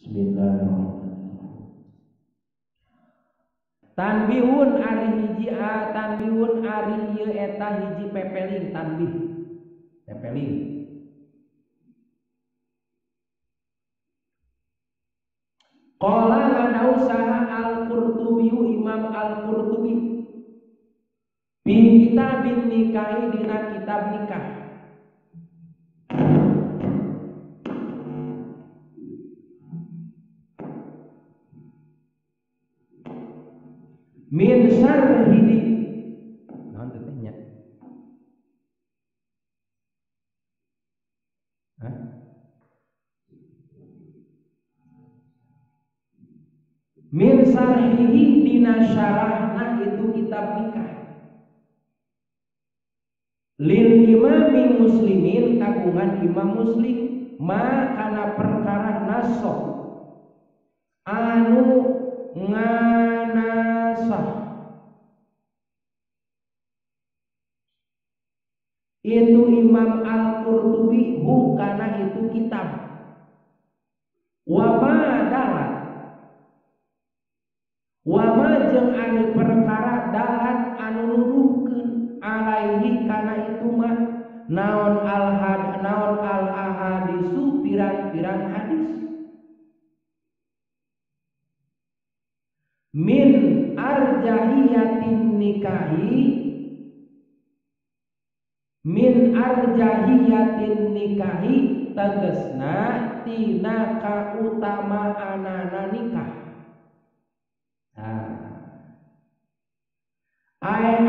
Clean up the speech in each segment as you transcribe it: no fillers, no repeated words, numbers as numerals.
Bismillahirrahmanirrahim. Tanbihun ari hiji tanbihun ari ieu eta hiji pepeling tanbih. Pepeling. Qala ngadausaha Al-Qurtubi Imam Al-Qurtubi fi kitabin nikahi dina kitab nikah. Min syarhidi naon teh nya? Min syarhihi dina syarahna itu kitab nikah. Lil imami muslimin kagungan imam muslim ma kana perkara nasah anu nganasah itu Imam Al-Qurtubi kana itu kitab wa ma dalat wa ma jeung anu perkara dalat anu nuduhkeun alaihi kana itu mah naon al ahadisu pirang-pirang hadis min arjahiyatin nikahi tegesna tina kautamaanana nikah. Ai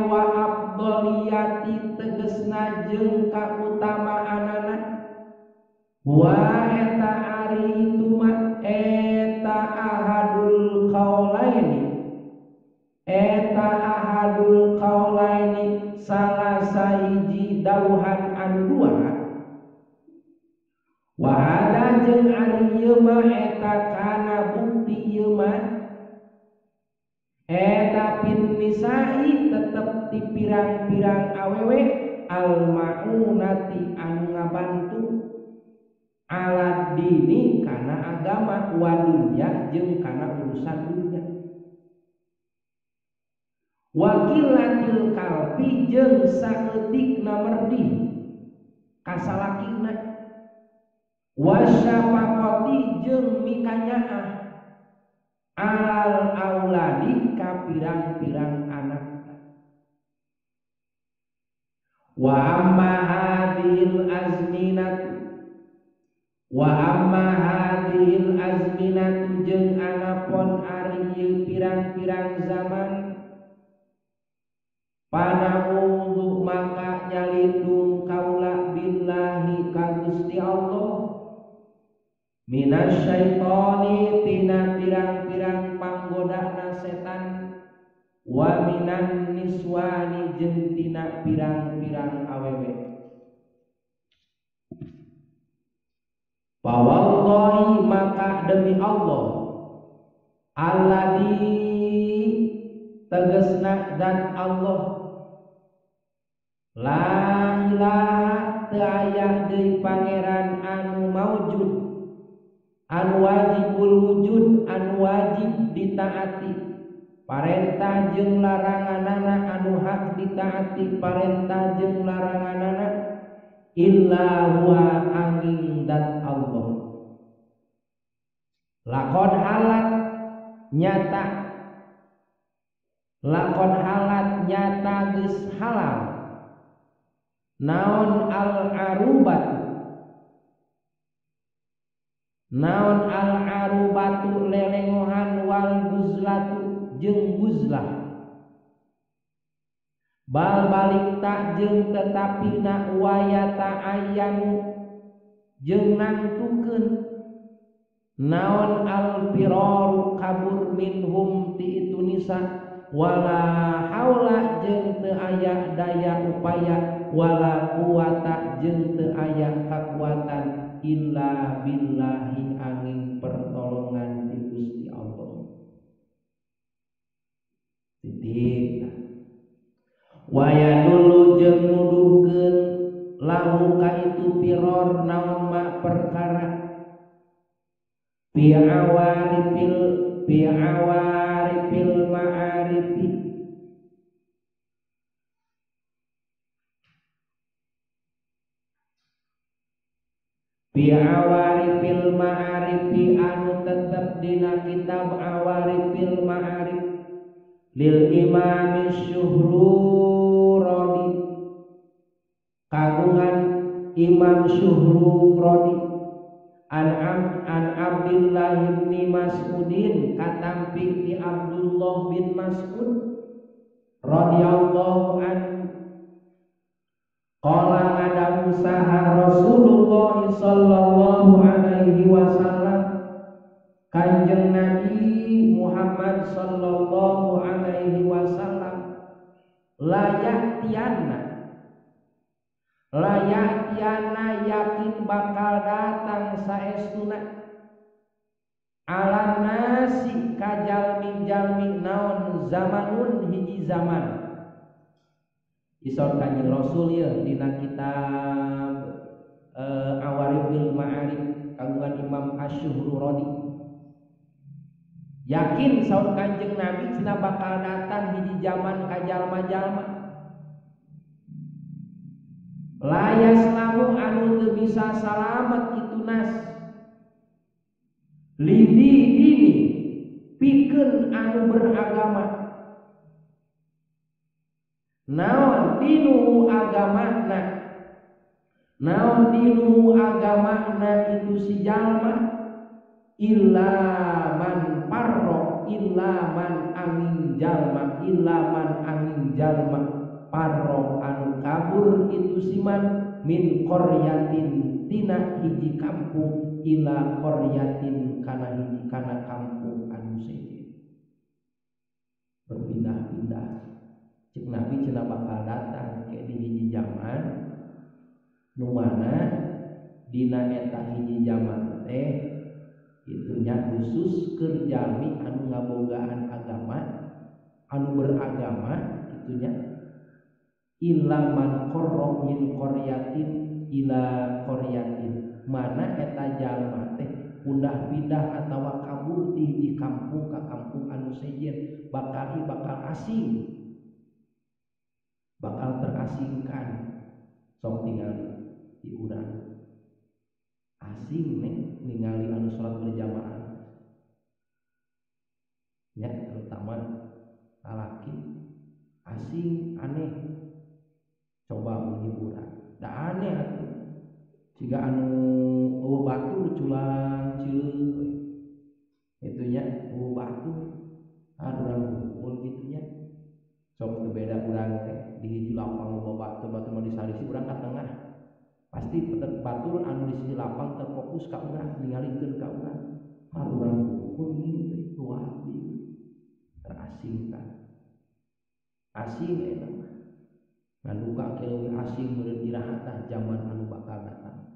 wa abdoliyati tegesna jeung kautamaanana wa eta ari itu mah eta ahadul qaulaini salah sahiji dauhan anu dua wa ada jeung ari ieu mah eta kana bukti ieu mah eta pin nisai tetep ti pirang-pirang awewe al maunati anu ngabantu alat dini kana agama wa dunya jeung kana urusan dunya wakilatil kalbi jeung saeutikna merdi kasalakina wasyafaqati jeung mikanyaah alal auladi ka pirang-pirang anak wa amma hadhil azminatu jeung anapun ari ieu pirang-pirang zaman panaudu maka nyalindung kaula billahi ka Gusti Allah minasyaitoni tina pirang-pirang panggodana setan wa minan niswani jeung tina pirang-pirang awewe. Wallahi maka demi Allah alladzi tegasna zat Allah la ilaha teu aya deui pangeran anu maujud anu wajibul wujud anu wajib ditaati parentah jeung laranganana anu hak ditaati parentah jeung laranganana illa huwa angin dat Allah lakon halat nyata geus halal naon al arubatu lelengohan wal guzlatu jeung guzlah bal balik tak jeung tetapina wayata ayanu jeung nangtukeun naon al firaru kabur minhum ti itu nisa wala haula jeung teu aya daya upaya wala quwata jeung teu aya kakuatan illa billahi angin pertolongan ti Gusti Allah. Titik waya dulu jeung nuduhkeun lahu ka itu piror naon ma perkara bi'awaripil ma'arifi bi'awaripil ma'arifi anu tetep dina kitab awaripil ma'arif lil imam Syuhrurani kagungan Imam Syuhrurani an Abdullah bin Mas'udin katampi di Abdullah bin Mas'ud radhiyallahu anhu qala ada usaha Rasulullah sallallahu alaihi wasallam kanjeng Nabi Muhammad sallallahu alaihi wasallam layatiana yakin bakal datang saestuna ala nasi kajalmi naon zamanun hiji zaman isor kanjeng Rasul ya dina kitab Awarifil Ma'arif kagungan Imam Asy-Syuhrurani yakin saur kanjeng Nabi cenah bakal datang hiji zaman kajalma-jalma layas lamu anu teu bisa salamet itu nas lidi dini pikeun anu beragama naon dinu agamana naon dinu agamana itu si jalma illa man parro illa man angin jalma parro anu kabur itu siman min qaryatin tina hiji kampung ila qaryatin kana hiji kana kampung anu seje berpindah-pindah cik Nabi cenah bakal datang ke di hiji zaman nu mana dina eta hiji zaman teh itunya khusus kerjami anu ngabogaan agama anu beragama itunya illa man qarra min qaryatin ila qaryatin mana eta jalma teh pindah atawa kabur di kampung ka kampung anu sejen bakal asing bakal terasingkan sok tinggal di urang asing ningali anu salat berjamaah ya terutama lalaki asing aneh coba menghiburan da aneh atuh siga anu batur culang cileung itunya batur urang hukum gitunya sok teu beda urang teh di hiji lapang batur mah disalisi urang ka tengah pasti batur anu di sisi lapang terfokus ka urang ningalikeun ka urang urang hukum ieu teh wapi terasingkan asing eta mah ngaduka keleuwih asing meureun iraha tah zaman anu bakal datang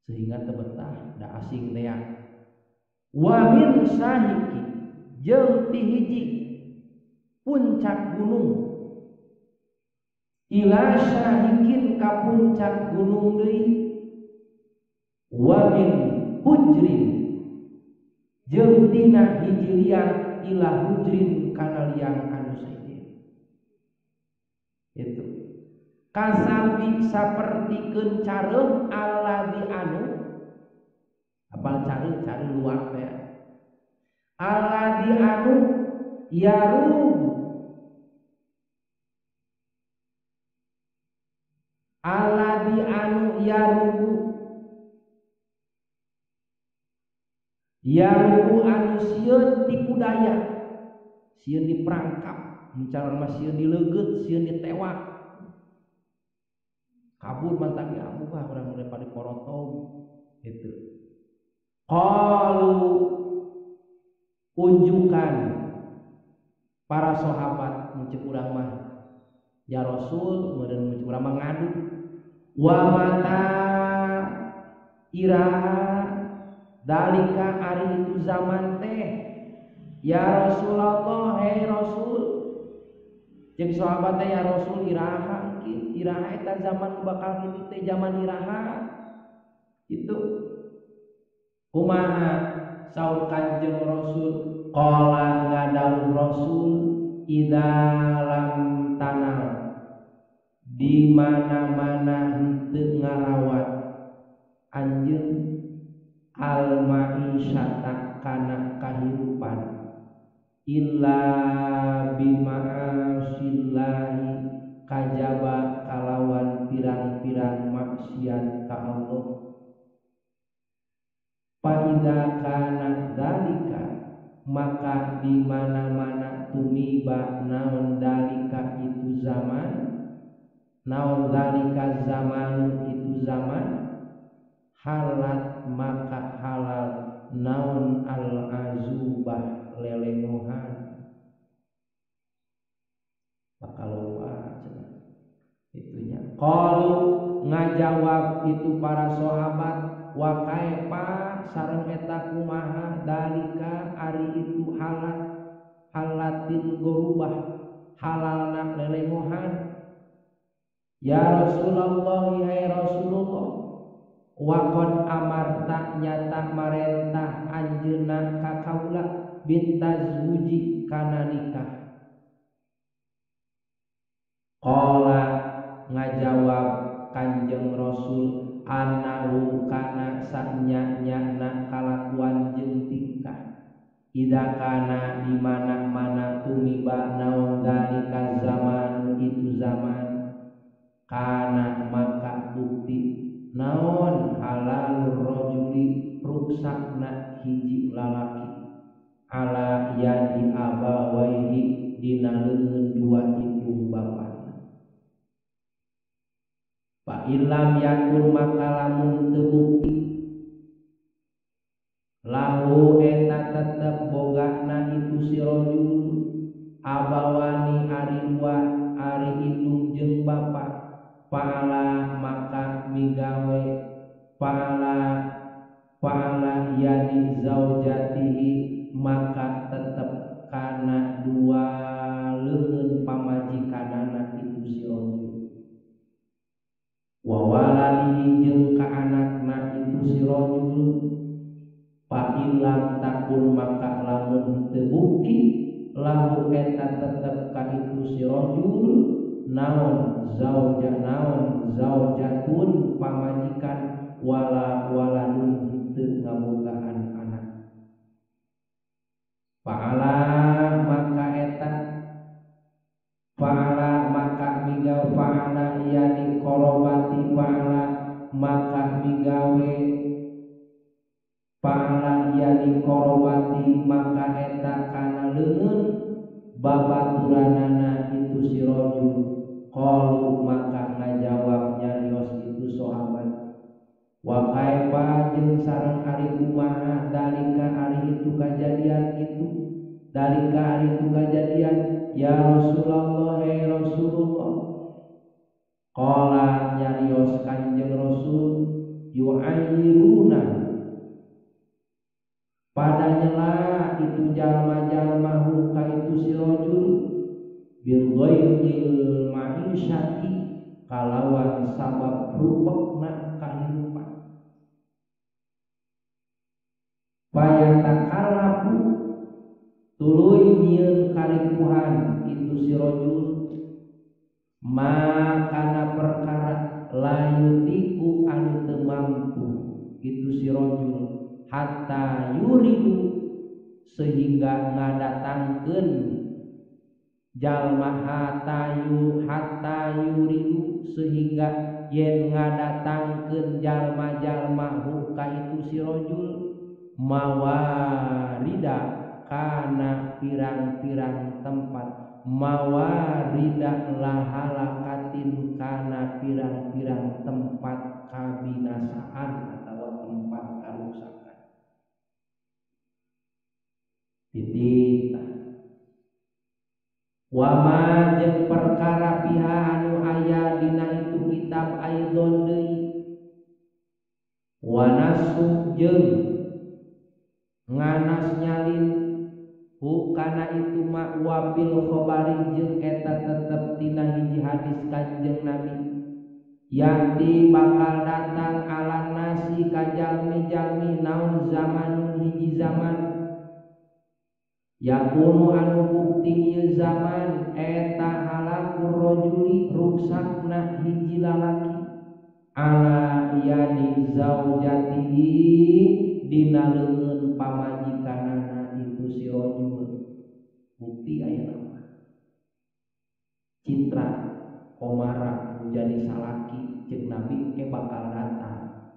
sehingga tebetah da asing teh wa min sahiki jeung ti hiji puncak gunung ila syahikin ka puncak gunung deui wa min hujrin jeung tina hiji liang ila hujrin kana liang anu seje itu kasabi sapertikeun careuh alladzi anu apal careuh luak teh alladzi anu yarubu alladzi anu yarubu anu sieun dipudaya sieun diperangkap mencaran mah sieun dileugeut sieun ditewak kabur mantap ya buka urang daripada porotong itu qalu unjukan para sahabat muncul urang mah ya Rasul meureun muncul urang mah ngadu wa mata iraha dalika ari itu zaman teh ya Rasulullah hei Rasul jeung sahabat teh ya Rasul iraha iraha eta zaman bakal kitu teh zaman iraha itu kumaha saur Kanjeng Rasul qala ngadawuh Rasul idalam tanal di mana-mana henteu ngarawat anjeun al ma'isyata kana kahirupan illa bima'asillahi kajaba kalawan pirang-pirang maksiat ka Allah Paida kana dalika maka di mana-mana tumiba naon dalika itu zaman naon dalika zamanu itu zaman halat maka halal naon al azubah lelengohan bakal lupa cenah itunya qalu ngajawab itu para sahabat wa kaifa sareng eta kumaha dalika ari itu halatin gorubah halalna lelengohan ya Rasulullah hai Rasulullah wa qad amarta nyata marentah anjeunna ka kaula bintazwuji kana nikah qala ngajawab Kanjeng Rasul anahu kana sanya-nyana kalakuan jeung tingkah ida kana di mana-mana tumiba naon dalika zaman itu zaman kana maka bukti naon halalur rajuli ruksakna hiji lalaki ala yadi abawaihi dina leungeun dua indung bapana fa illam yakun maka lamun teu bukti lahu eta tetep bogana itu si rajul abawani ari dua ari indung jeung bapa paala maka migawe paala yadi zaujatihi maka tetep kana dua leungeun pamajikanana itu si rajul wa waladihi jeung ka anakna itu si rajul fa illam takun maka lamun teu bukti lahu eta tetep ka itu si rajul naon zaujatun pamajikan wala waladun henteu ngabogaan anak fa'ala maka migawe fa'ala yani korobati fa'ala maka migawe fa'ala yani korobati maka eta kana leungeun babaturanana itu si rajul qalu maka ngajawab nyarios itu sahabat wa kaifa jeung sareng ari kumaha dalika ari itu kajadian itu dalika ari itu kajadian ya Rasulullah hai Rasulullah qala nyarios Kanjeng Rasul yu'ayyiruna pada nyela itu jalma-jalma ka itu si rajul bil ghairil ma'isyati kalawan sabab rupekna kahirupan payatakallafu tuluy nyieun karipuhan itu si rajul makana perkara layutiku anu teu mampu itu si rajul hatta yuridu sehingga ngadatangkeun jalma hatta yuridu sehingga yen ngadatangkeun jalma-jalma ka itu si rajul mawarida kana pirang-pirang tempat mawarida lahalakatin kana pirang-pirang tempat kabinasaan atau tempat karuksakan titik wama jeung perkara piha anu aya dina itu kitab aidon deui wanasu jeung nganas nyalin Kana itu mak wabil khobari jeung eta tetep tina hiji hadis Kanjeng Nabi yati bakal datang ala nasi ka jalmi-jalmi naun zaman hiji zaman yakunu anu bukti ieu zaman eta halakur rajuli ruksakna hiji lalaki ala yadi zaujatihi dina leungeun pamajikanana itu si rajul. Bukti aya nama Citra Komara menjadi salaki jeung Nabi ke bakal datang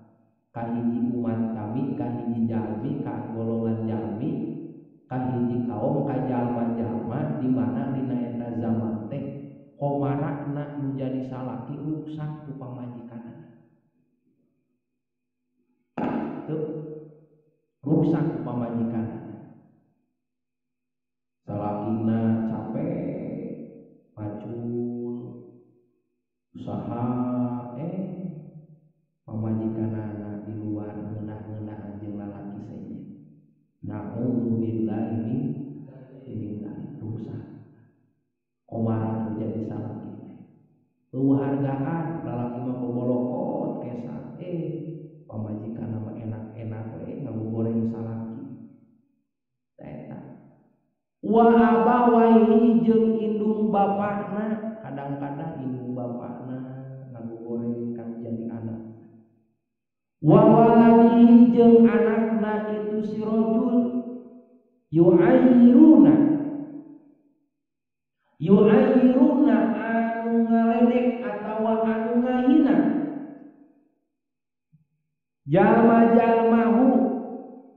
ka hiji umat kami, ka hiji jalmi, ka golongan jalmi, ka hiji kaum, ka jalma-jalma di mana dina eta zaman teh komarakna menjadi salaki rusak ku pamajikanana. Tuh rusak ku pamajikanana. Salakina capek macul usaha pamajikanana di luar ngeunah-ngeunah jeung lalaki saja. Na'udzubillahi min rusak. Komara menjadi salaki. Hargaan lalaki mah bobolokot kesan pamajikanna mah enak-enak we ngagoreng salaki. Eta wa abawaihi jeung indung bapakna, kadang-kadang indung bapakna ngagoreng kan jadi anak. Wa waladihi jeung anakna itu si rajul yu'ayyiruna anu ngaledek atawa anu ngahina jalma-jalmahu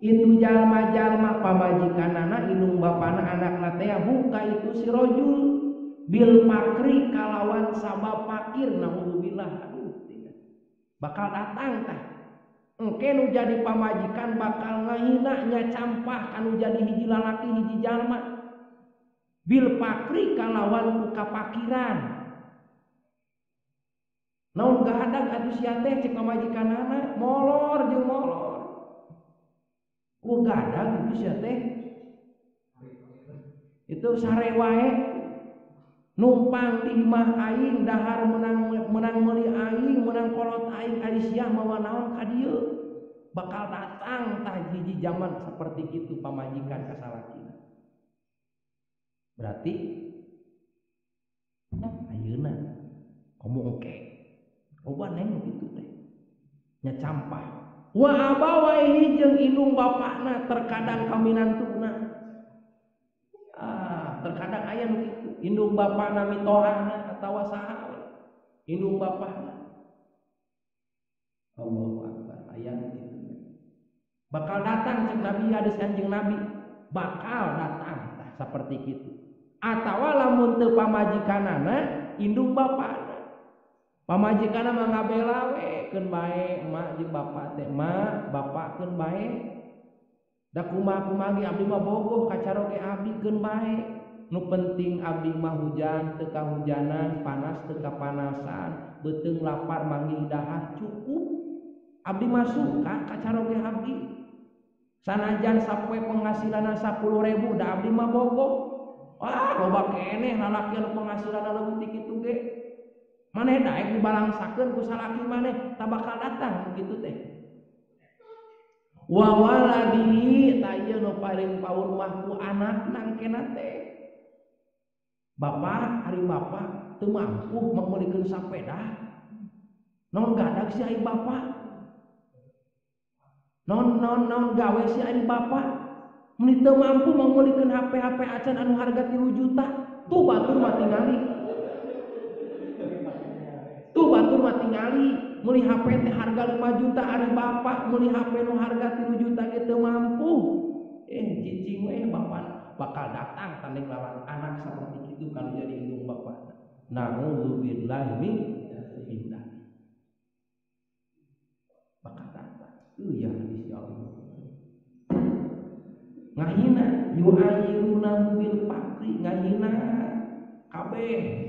itu jalma-jalma pamajikanana indung bapana anakna teh buka itu si rajul bil pakri kalawan sabab fakir naudzubillah. Aduh bakal datang tah engke nu jadi pamajikan bakal ngahina nya campah kanu jadi hiji lalaki hiji jalma bil pakri kalawan ku kapakiran. Naon gahadag atuh sia teh cek pamajikanana molor jeung molor. Gadag itu sia teh itu sare wae numpang di imah aing dahar menang meuli aing menang kolot aing ari sia mawa naon ka dieu bakal datang tah hiji zaman seperti itu pamajikan ka salakina. Berarti ayeuna komo engke loba neng kitu teh nya campah. Wa abawaihi jeung indung bapakna terkadang kaminantuna. Terkadang aya nu kitu indung bapakna mitohana atawa saha we indung bapakna. Allahu akbar aya nu kitu. Bakal datang cek Nabi hadis Kanjeng Nabi bakal datang tah saperti kitu. Atawa lamun teu pamajikanana indung bapakna. Pamajikanna mah ngabela we keun bae emak jeung bapak teh emak bapak keun bae da kumaha-kumaha ge abdi mah bogoh kacaroge abdi keun bae nu penting abdi mah hujan teu kahujanan panas teu kapanasan beuteung lapar manggih dahar cukup abdi mah suka kacaroge abdi sanajan sapoe penghasilanna 10.000 da abdi mah bogoh loba keneh lalaki anu penghasilanna leuwih ti kitu ge maneh daek dibalangsakeun ku salaki maneh tak bakal datang begitu teh. Wa waladihi tayeu nu paling paur mah ku anakna engkena teh. Bapak ari bapak teu mampu meulikeun sapeda. Naon gadag si ari bapak? Naon gawe si ari bapak? Mun teu mampu meulikeun HP acan anu harga 3 juta. Tuh batur mah tingali. Tuh batur mah tingali meuli HP teh harga 5 juta ari bapak meuli HP nu harga 3 juta ge teu mampu. Cicing we bapak bakal datang tanding lawan anak saperti kitu kalau jadi indung bapak. Na'udzubillahi min dzalik. Bakal datang. Ya hadis ya Allah. Ngahina yu'ayyiruna bil fakri ngahina kabeh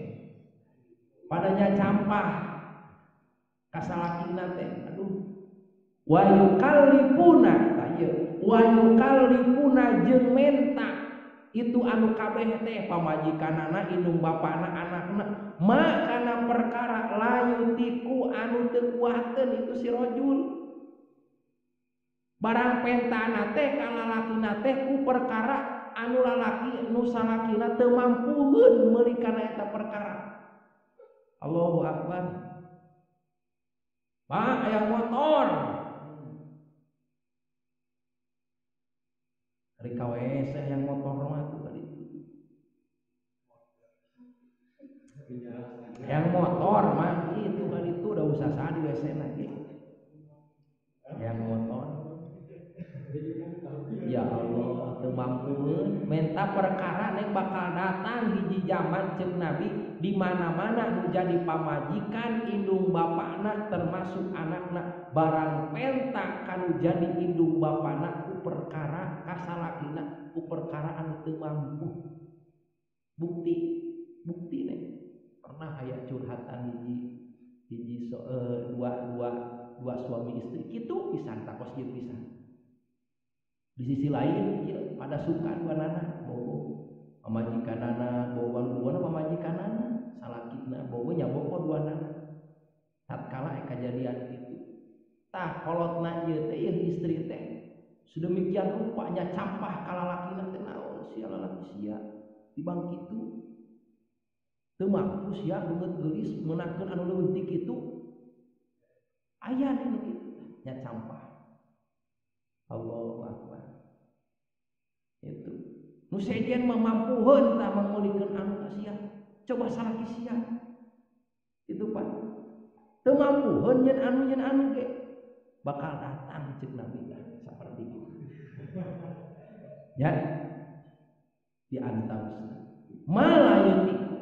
padanya campah kasalakina teh aduh wa yukallifuna jeung menta itu anu kabeh teh pamajikanana indung bapana anakna ma kana perkara layutiku anu teu kuateun itu si rojul barang pentana teh kalalakina teh ku perkara anu lalaki nu salakina teu mampuheun meuli kana eta perkara. Allahu akbar. Pak aya motor ari KWS yang motor mah tuh kali yang motor mah itu kali itu udah usah di WC lagi yang motor ya Allah teu mampueun menta perkara nek bakal datang hiji zaman ceuk Nabi di mana-mana nu jadi pamajikan indung bapana termasuk anakna barang penta kanu jadi indung bapana ku perkara kasalakina ku perkara anu teu mampu bukti nih pernah aya curhatan hiji dua suami istri kitu pisan takos ieu pisan. Di sisi lain ya, pada suka dua nana bobo pamajikanana bobo pamajikanana salakitna bobo nyaboko dua nana tatkala kejadian itu tah kolotna ieu teh istri teh sedemikian rupanya campah kalalakina teh naon sia lalaki sia tibang kitu teu mampu sia beungeut geulis meunakeun anu leuwih ti kitu aya nu kitu nya campah. Allahu akbar. Itu nu sejen mamampuheun tah mamulikeun anu sia coba salaki sia itu Pak teu mampuheun yen anu ge bakal datang ceuk Nabi seperti itu ya di antausna malayutiku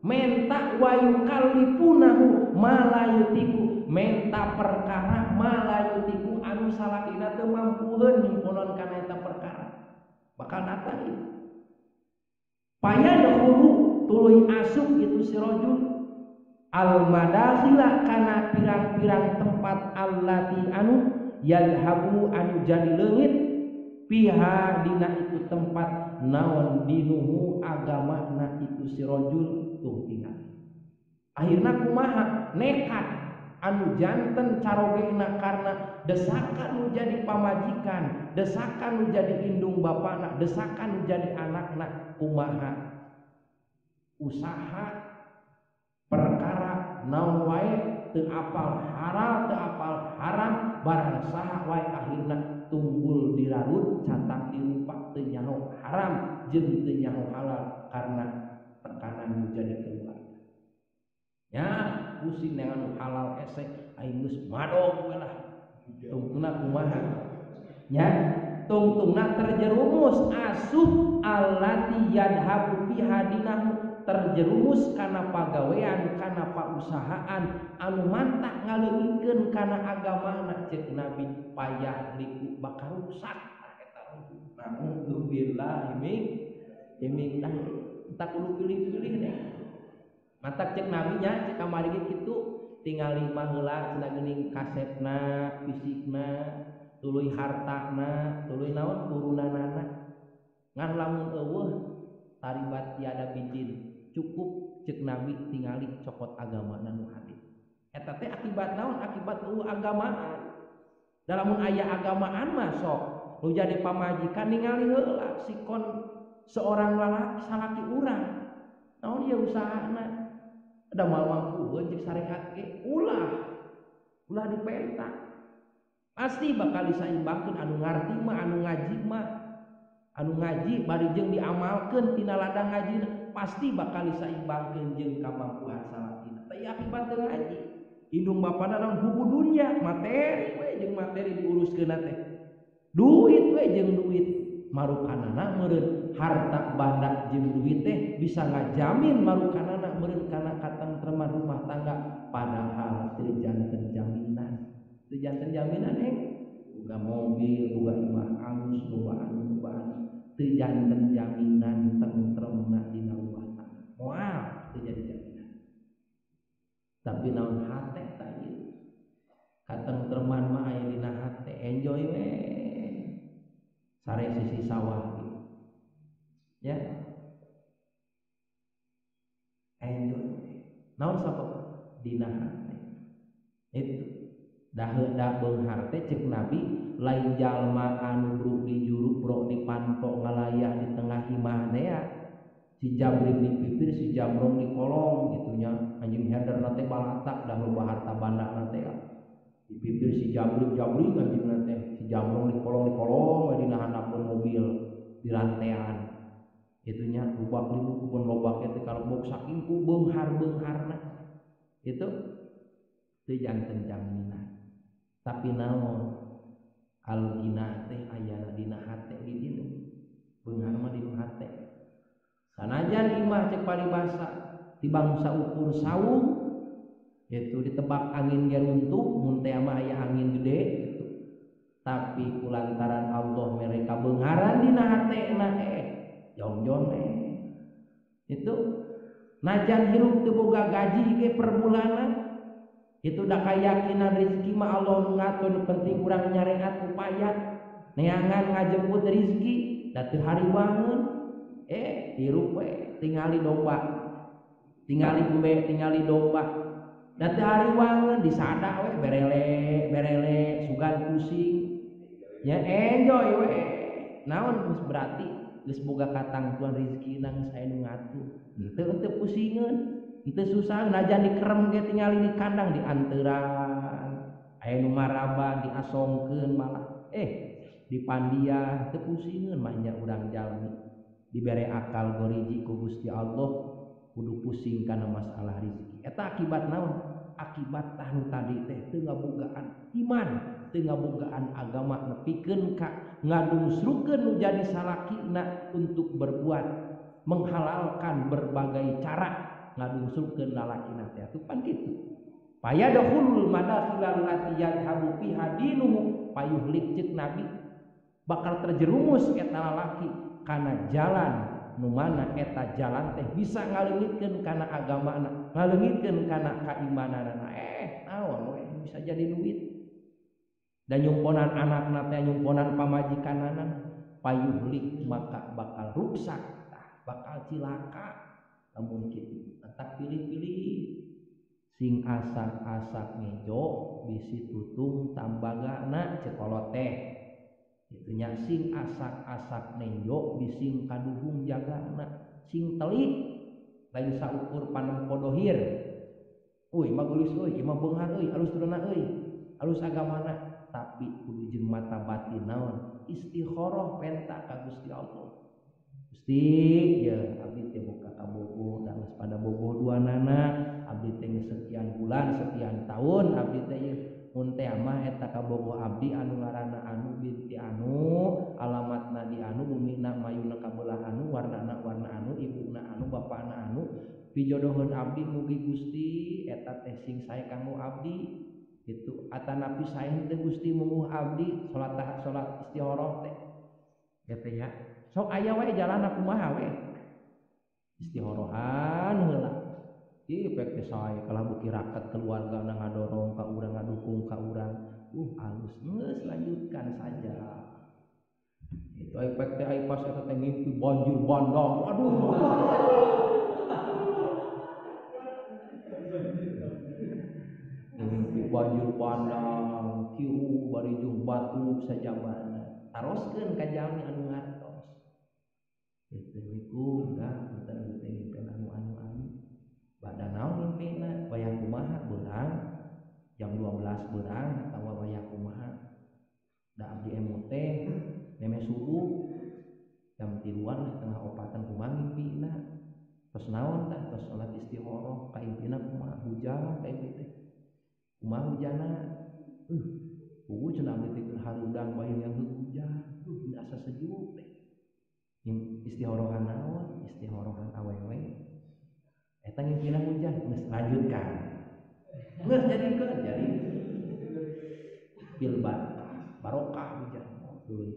menta wayukallipunahu malayutiku menta perkara malayutiku anu salakina teu mampuheun nyumpulon kana eta perkara bakal datang itu paya dahulu tuluy asup itu si rajul al madakhila kana pirang-pirang tempat allati anu yadhabu anu jadi leungit piha dina itu tempat naon dinuhu agamana itu si rajul tuh tinggal akhirna kumaha nekat anu janten carogena karena desakan nu jadi pamajikan desakan nu jadi indung bapana desakan nu jadi anakna kumaha usaha perkara naon wae teu apal halal teu apal haram barang saha wae akhirna tunggul dirarut catak dirupa teu nyaho haram jeung teu nyaho halal karena tekanan nu jadi keluarga ya pusing dengan halal esek aing geus madog we lah tungtungna kumaha nya tungtungna terjerumus asup allati yadhabu fi hadinahu terjerumus kana pagawean kana pausahaan anu mantak ngaleungikeun kana agamana ceuk Nabi payah liku bakal rusak eta naudzubillah iming dah tak kudu pilih-pilih deh matak cek Nabi nya cek kamari kitu tingali mah heula cenah geuning kasepna fisikna tuluy hartana tuluy naon turunanana ngan lamun eueuh taribat tiada bidin cukup cek Nabi tingali cokot agamana nu hade eta teh akibat naon akibat eueuh agamaan da lamun aya agamaan mah sok nu jadi pamajikan ningali heula sikon seorang lalaki salaki urang naon ieu usahana ada mal mampu cek syariat ge ulah dipenta pasti bakal disaimbangkeun anu ngarti mah anu ngaji bari jeung diamalkeun tina ladang ngajina pasti bakal disaimbangkeun jeung kamampuan salakina teh akibat teu ngaji indung bapana naon buku dunya materi we jeung materi diuruskeunna teh duit we jeung duit marukanana meureun harta banda jeung duit teh bisa ngajamin marukanana meureun kana katentreman rumah tangga padahal teu janten jaminan boga mobil boga imah alus boga anu teu janten jaminan tentremna dina rumah tangga moal teu jadi jaminan tapi naon hate tah ieu katentreman mah aya dina hate enjoy we sare sisi sawah ya enjoy naon sabab dina hate itu dah beunghar teh cek Nabi lain jalma anu bruk di juru brok di panto ngalayah di tengah imah ya si Jabrin di pipir si Jamrong di kolong gitunya anjing herder nate balatak dah loba harta banda nate ya di pipir si Jabrin anjing nate si Jamrong di kolong di nahanapun mobil di lantean itunya lubak limu pun lobak itu kalau bok saking ku beunghar-beungharna itu janten jaminah tapi naon al-ghina teh aya dina hate di dieu beunghar mah di hate sanajan imah cek paribasa ti bangsa ukur saung itu ditebak angin ge runtuh mun teh mah aya angin gede gitu tapi kulantaran Allah mereka beungharan dina hatena jong-jong itu najan hirup teu boga gaji ge per bulanan itu dah keyakinan rezeki mah Allah nu ngatur penting urang nyareat upaya neangan ngajemput rezeki da teu hariwangeun hirup we tingali domba tingali embe tingali domba da teu hariwangeun disada we berele sugan pusing ya enjoy we naon geus berarti geus boga katangtuan rezeki geus aya nu ngatur henteu pusingeun henteu susah najan dikerem ge tingali di kandang dianteran aya nu maraban diasongkeun malah di pandiah teu pusingeun mah nya urang jalmi dibere akal goriji ku Gusti Allah kudu pusing kana masalah rezeki eta akibat naon akibat tanu tadi teh teu ngabogaan iman teu ngabogaan agama nepikeun ka ngadungsrukeun nu jadi salakina untuk berbuat menghalalkan berbagai cara ngadungsrukeun lalakina teh atupan kitu payadkhulul madakhilal lati yadhabu fi hadinuhu payuhlik cek Nabi bakal terjerumus eta lalaki kana jalan nu mana eta jalan teh bisa ngaleungitkeun kana agamana ngaleungitkeun kana kaimananna naon we bisa jadi duit dan nyumponan anakna teh nyumponan pamajikanana payuhlik maka bakal rusak bakal cilaka lamun kitu tak pilih-pilih sing asak-asak ngejo bisi tutung tambagana cekolot teh itunya sing asak-asak nenjo bising kaduhung jagana sing telik lain saukur panem podohir euy magulis euy ieu mah beunghar euy alus turuna euy alus agamana tapi kudu jeung mata batin naon istikharah penta ka Gusti Allah Gusti ya abdi teh boga ka bogoh da geus pada bogoh duanana abdi teh sekian bulan sekian tahun abdi teh mun teh mah eta ka bogoh abdi anu ngaranna anu binti anu alamatna di anu umina mayuna kabelah anu warnana warna anu ibuna anu bapana anu pijodoheun abdi mugi Gusti eta teh sing sae kanggo abdi gitu atanapi sae teh Gusti munguh abdi salat istikharah teh gitu ya sok aya we jalan kumaha we istikharohan heula ieu pek teh sae kalah beuki rakat keluarga ngadorong ka urang ngadukung ka urang alus geus lanjutkan saja itu efek teh ai pas eta teh ngimpi banjir bandang aduh ngimpi banjir bandang kieu bari jeung batu sajabana taroskeun ka jalmi anu ngartos itu iku da punten ngimpi anu badan naon ngimpina bayang kumaha beurang jam 12 beurang atawa bayang kumaha da abdi emot teh meme subuh jam 3-an setengah 4-an kumaha ngimpina tos naon tah tos salat istikharah kaimpina kumaha hujan kaimpi teh kumaha hujana cenah abdi teh harudang bayang yang hujan asa sejuk teh istikharohan naon istikharohan awewe eta ngimpina hujan geus lanjutkan geus jadi bil barokah hujan tuluy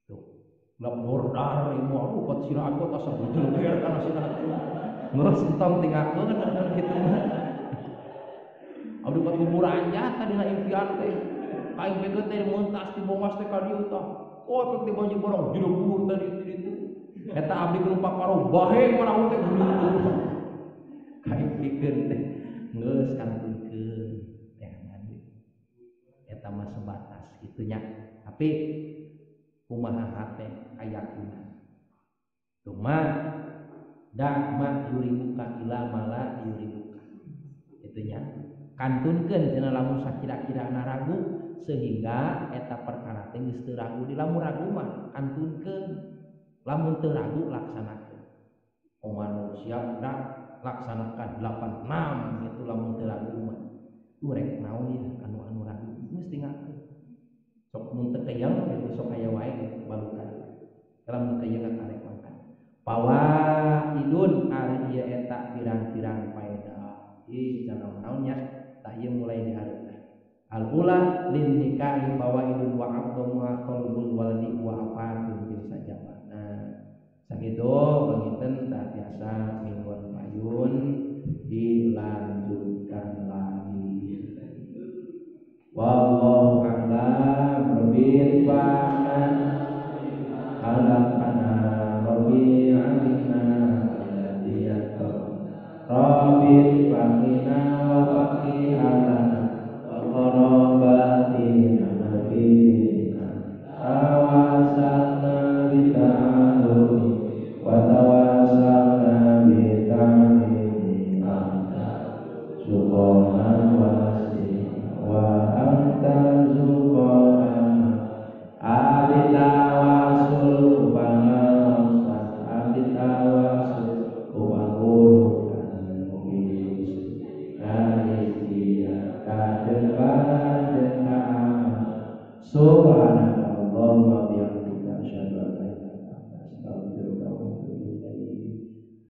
tuh lap bordar ieu aduh kot sira aku asa bejer kana sira geus entong tinggalkeun kitu mah abdi buat kuburan jata dina impian teh kaimpi teh muntas ti bongas teh ka dieu tah pek teh banjir borong jerebur tadi itu Eta abdi keur pakaro bahe parahu teh kain pikeun teh geus kantunkeun teh ngadi eta mah sebatas gitunya. Tapi kumaha hate ayakunan cuma dak ma yuribuka ila mala yuribuka gitunya. Kantunkeun cenah lamun sakira-kirana ragu sehingga eta perkara teh geus teu ragu. Di lamun ragu mah kantunkeun, lamun teu ragu laksanakeun. Manusia dak laksanakan 86 gitu lamun teu ragu mah. Urek naon ya anu ragu mesti ngakeun. Sok mun teu keyeung kitu sok aya wae balukan. Lamun keyeung karek mangkat. Fawaidun ari ieu eta pirang-pirang faedah. Ih jangan naonnya tah ieu mulai dihareukeun. Al-ula lin nikahi fawaidun wa aqdamu qalbul waladi wa afatun bil sajabah. Sakitu panginten tah biasa mingguan payun dilanjutkan lagi. Wallahu a'lam bishawab. Alaqana rabbi amina alladiyata rabbi faqina wa faqihana wa qarabatina nabiyina tawasalna bita'alumi wa tawasalna bita'alimi anta subhanan wa